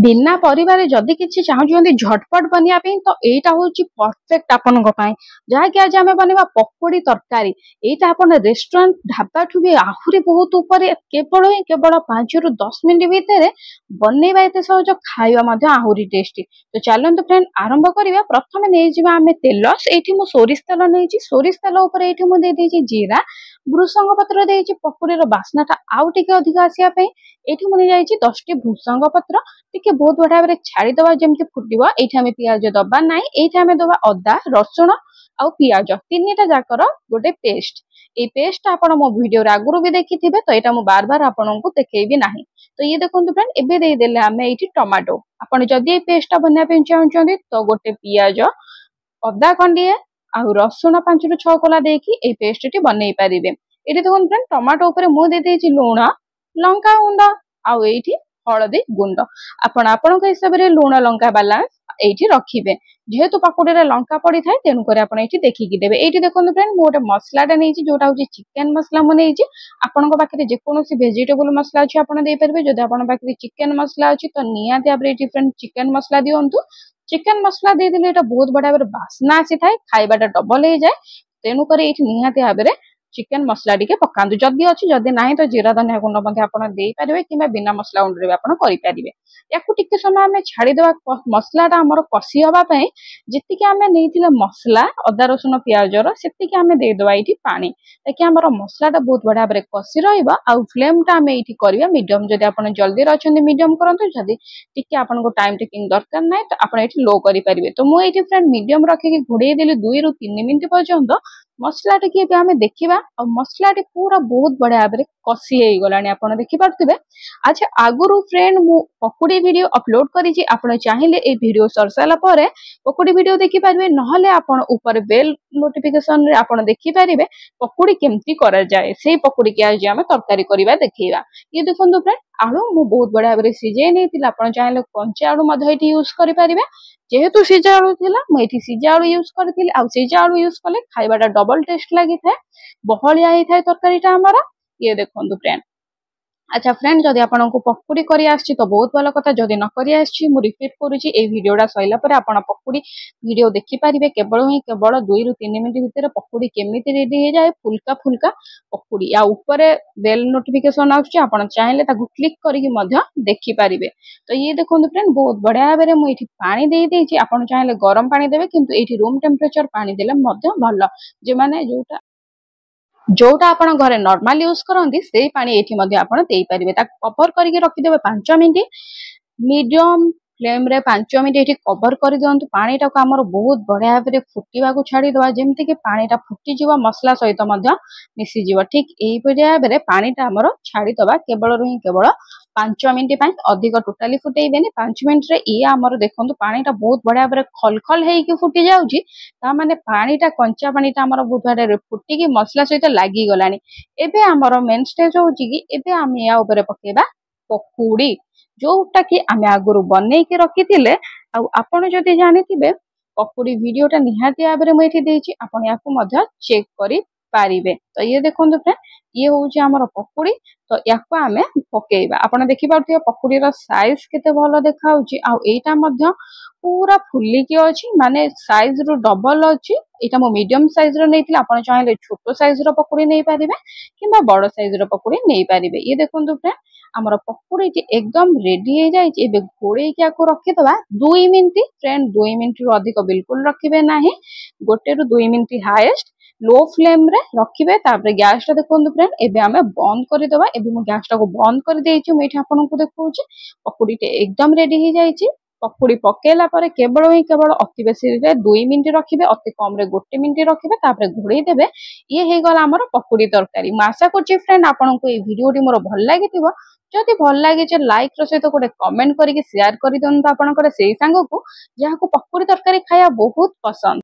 बिना परिवार जदि किसी चाहूँ झटपट बनवाई तो यहाँ हूँ परफेक्ट आपण जहाँकि आज आम बनवा पकोड़ी तरकारी। यहाँ आप रेस्टोरेंट ढाबा ठू भी आहरी बहुत ऊपर केवल ही केवल 5 ରୁ 10 मिनट भितर बनवा एत सहज खाଇବା आहरी टेस्टी। तो चलते फ्रेंड आरंभ करवा। प्रथम नहीं आम तेल ये सोरिष तेल नहीं सोरिष तेल ये जीरा भृसंग पत्र देती पकोड़ीर बास्नाटा आउ टे अधिक आसापी। ये मुझे 10 टी भृसंग पत्र टिके बहुत बढ़िया भाव छाड़ीदवा जमी फुटब। ये आम पिज दबा ना ये दबा अदा रसुण आउ पिज तीन जाकर गोटे पेस्ट। ये पेस्ट आप मो वीडियो आगुरी भी देखी थे तो यहाँ बार बार आपको देखी ना। तो ये देखो फ्रेंड एवं आम ये टमाटो आपड़ जदि पेस्ट बनवाई चाहते तो गोटे पिज अदा खंडिए आउ रसुण 5 ରୁ 6 कोला देकी पेस्ट टी बनई पारे। ये देखो फ्रेंड टमाटो उपर मुझे लुण लंका गुंड आउ ये हलदी गुंड आपण हिसाब से लुण लंका बालांस ये रखिए। जेहेतु पकोड़ी लंका पड़ी था तेणुक देखिकी देवे। ये देखो फ्रेंड मुझे मसलाटा नहीं जोटा हूँ चिकेन मसला मुझे आपण पाखे जेकोसी भेजिटेबल मसला अच्छी आपरे। जब आप चिकेन मसला अच्छी तो निहाती भाव फ्रेंड चिकेन मसला दिंतु। चिकेन मसला देदेले ये बहुत बढ़िया भाव बास्ना आसी था खाइबाटा डबल हो जाए। तेणुक ये निहाती भाव चिकेन मसला टिके पकांतु जदि अच्छी जदि ना तो जीरा धनिया गुंड पारे कि बिना मसला गुंड करेंगे। या टिके समय आम छाड़ीदे मसलाटा आमर कषि हाँपाई जी आम नहीं मसला अदा रसुण पिजर से आम देदेवा ये पानी ताकि आम मसलाटा बहुत बढ़िया भाव कषि फ्लेमटा आम ये करवा मीडियम। जदि आप जल्दी अच्छा मीडियम करूँ जदि टी आपको टाइम टेकिंग दरकार ना तो आप लो करेंगे। तो मुझे फ्रेंड मीडियम रखिकी घोड़े देली 2 ରୁ 3 मिनट पर्यंत मसला टी आम देखा और मसला टी पूरा बहुत बढ़िया भाव कषि हो गलानी आप देखिपे। अच्छा आगुरु फ्रेंड मु पकोड़ी वीडियो अपलोड करी आपण चाहिए ए वीडियो सर सारा पर पकोड़ी वीडियो देखि पारे नहले आपण ऊपर बेल नोटिफिकेशन रे आपण देखि पारे पकोड़ी केमती करा जाए से पकोड़ी के आज आम तरकारी करवा देखा। ये देखो फ्रेंड आलू मु बहुत बढ़िया भाव सीझे नहीं आपण चाहिए कंचा आलू यूज करें। जेहेतु सीझा आलू थिला मुझे सीझा आलू यूज करथिली आ सीझा आलू यूज कले खाइबाटा डबल टेस्ट लगी था बहलिया होता है तरकारीटा आमर। ये देखो फ्रेंड। अच्छा फ्रेंड जदि आपको पकोड़ी करी आछि तो बहुत भल कथा जदि न करी आछि मु रिपीट करूची ए वीडियोटा सइला पर आपण पकोड़ी वीडियो देखि पारिबे। केवल 2 ରୁ 3 मिनट भितर पकोड़ी केमिति रेडी हो जाए फुल्का फुल्का पकोड़ी या ऊपर बेल नोटिफिकेशन आछि आपण चाहिले ताकू क्लिक करिकि मध्य देखि पारिबे। तो ये देखो फ्रेंड बहुत बढ़िया भाव मु एठी पानी दे देछि आपण चाहिले गरम पानी देबे किंतु एठी रूम टेम्परेचर पानी देले मध्य भल जे माने जोटा आपण घरे नॉर्मल यूज करंती से पानी एठी मध्ये आपण देई परिबे। ता कवर करके रखि देबे 5 मिनिट मीडियम फ्लेम रे 5 मिनिट एठी कवर कर दियंतु। पानीटा को हमर बहुत बढ़िया भाबरे फुटीबा को छाडी दवा जेमति कि पानीटा फुटी जीवा मसला सहित मध्ये मिसी जीवा। ठीक एई बढ़िया भाबरे पानीटा हमर छाडी दवा केवल रही केवल 5 मिनिट पई अधिक टोटाली फुटेइबेनी। 5 मिनिट रे ये हमर देखंतु पानीटा बहुत बढ़िया भाबरे खलखल हेइकि फुटी जाउची ता माने पानीटा कंचा पानीटा हमर बहुत बढ़िया फुटी कि मसला सहित लागी गलानी। एबे हमर मेन स्टेज होची कि एबे हम या ऊपर पकेबा पकोड़ी जोटा कि आम आगुरु बनई के रखी थिले। आपण जदि जानिथिबे पकोड़ी वीडियोटा निहाती भाबरे मुझे देछि आपण याकु मध्य चेक करि पारिबे। तो ये देखंतु फ्रेंड ये होउची हमर पकोड़ी। तो याकु आमे पकेइबा आपण देखि पाउथिबे पकोड़ीर साइज केते भलो देखाउची आ एटा मध्य पूरा फुल्ली के अछि माने साइज रो डबल अछि। एटा मो मीडियम साइज रो नैथिला आपण चाहिले छोटो साइज रो पकोड़ी नै पारिबे किबा बड़ साइज रो पकोड़ी नै पारिबे। ये देखंतु फ्रेंड हमर पकोड़ी के एकदम रेडी हो जाय छै। एबे घोड़े के आको रखि दबा 2 मिनिट फ्रेंड 2 मिनिट रो अधिक बिल्कुल रखिबे नाही 1 ରୁ 2 मिनिट हाईएस्ट लो फ्लेम रे रखिबे। तापर गैस टा देखंतु फ्रेंड एबे हमें बंद कर दबा। एबे मो गैस टा को बंद कर देछि मु एठी आपन को देखौछि पकोड़ी ते एकदम रेडी हो जाय छै। पकोड़ी पकेला पर केवल ही केवल अति बेसी रे 2 मिनिट रखिबे अति कम रे 1 मिनिट रखिबे तापर घोड़े देबे। ये हे गला हमर पकोड़ी तरकारी। मैं आशा करछि फ्रेंड आपन को ए वीडियोटी मोर भल लागिथिबो। जदि भल लागे जे लाइक रो सहित गोटे कमेंट करके शेयर कर दियंतु आपन करे सेही सांग को जहा को पकोड़ी तरकारी खाया बहुत पसंद।